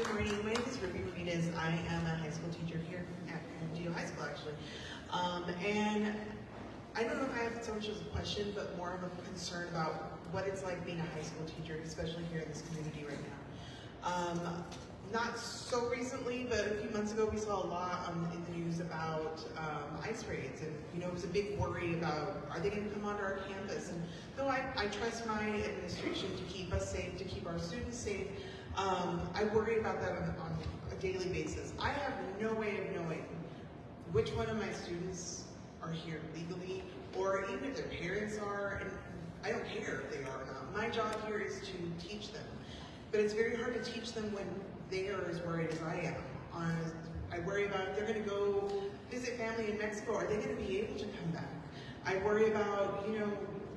Good morning. My name is Ruby Ramirez. I am a high school teacher here at Geo High School, actually. And I don't know if I have so much as a question, but more of a concern about what it's like being a high school teacher, especially here in this community right now. Not so recently, but a few months ago, we saw a lot in the news about ICE raids, and it was a big worry about, are they going to come onto our campus? And though I trust my administration to keep us safe, to keep our students safe, I worry about that on a daily basis. I have no way of knowing which one of my students are here legally, or even if their parents are, and I don't care if they are or not. My job here is to teach them, but it's very hard to teach them when they are as worried as I am. I worry about if they're going to go visit family in Mexico, are they going to be able to come back? I worry about,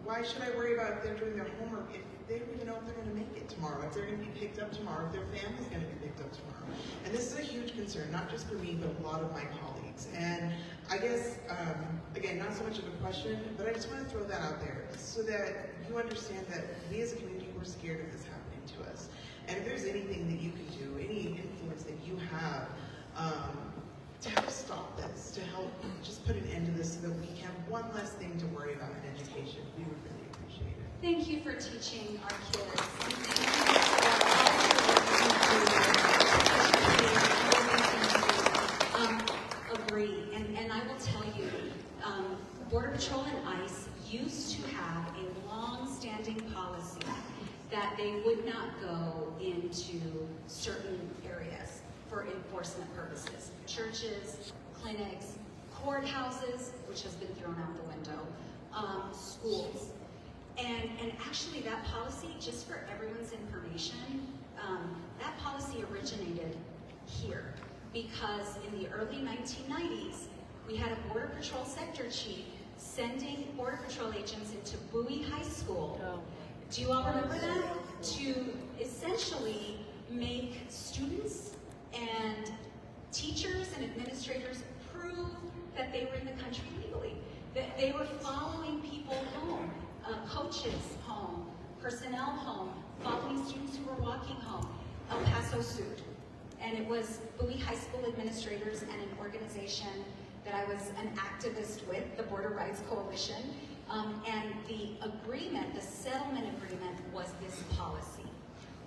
why should I worry about if they're doing their homework if they don't even know if they're going to make it tomorrow, if they're going to be picked up tomorrow, if their family's going to be picked up tomorrow. And this is a huge concern, not just for me, but a lot of my colleagues. And I guess, again, not so much of a question, but I just want to throw that out there so that you understand that we as a community, we're scared of this happening to us. And if there's anything that you can do, any influence that you have to help stop this, to help just put an end to this so that we have one less thing to worry about in education, we would really appreciate it. Thank you for teaching our kids. Agree, and I will tell you, Border Patrol and ICE used to have a long-standing policy that they would not go into certain areas for enforcement purposes. Churches, clinics, courthouses, which has been thrown out the window, schools. And actually that policy, just for everyone's information, that policy originated here because in the early 1990s, we had a Border Patrol sector chief sending Border Patrol agents into Bowie High School. Do you all remember that? To essentially make students and teachers and administrators prove that they were in the country legally, that they were following people home, coaches home, personnel home, following students who were walking home. El Paso sued. And it was Bowie High School administrators and an organization that I was an activist with, the Border Rights Coalition. And the agreement, the settlement agreement, was this policy,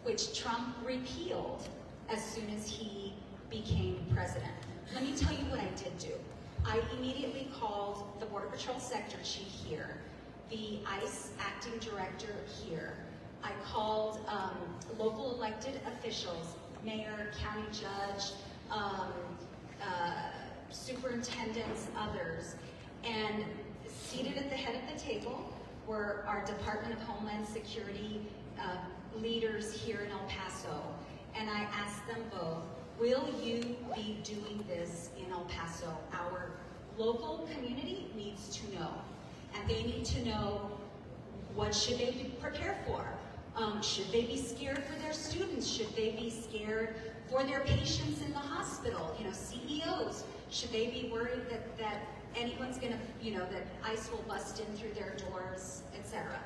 which Trump repealed as soon as he became president. Let me tell you what I did do. I immediately called the Border Patrol sector chief here, the ICE acting director here. I called local elected officials, mayor, county judge, superintendents, others, and seated at the head of the table were our Department of Homeland Security leaders here in El Paso. And I asked them both, will you be doing this in El Paso? Our local community needs to know. And they need to know, what should they be prepared for? Should they be scared for their students? Should they be scared for their patients in the hospital? CEOs, should they be worried that anyone's gonna, that ICE will bust in through their doors, etc.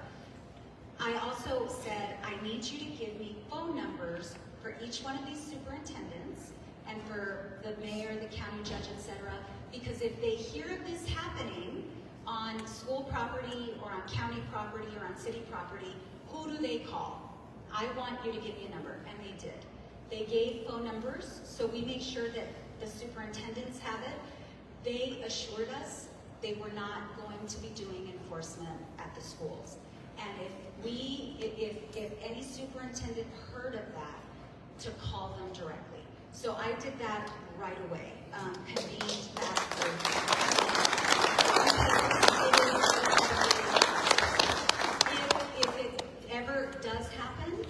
I also said, I need you to give me phone numbers for each one of these superintendents and for the mayor, the county judge, etc. Because if they hear of this happening on school property or on county property or on city property, who do they call? I want you to give me a number, and they did. They gave phone numbers, so we made sure that the superintendents have it. They assured us they were not going to be doing enforcement at the schools. And if any superintendent heard of that, to call them directly. So I did that right away, convened that if it ever does happen,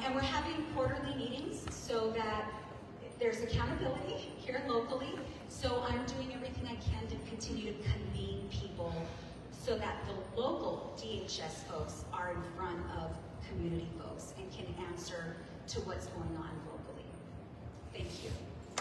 and we're having quarterly meetings so that there's accountability here locally. So I'm doing everything I can to continue to convene people so that the local DHS folks are in front of community folks and can answer to what's going on locally. Thank you.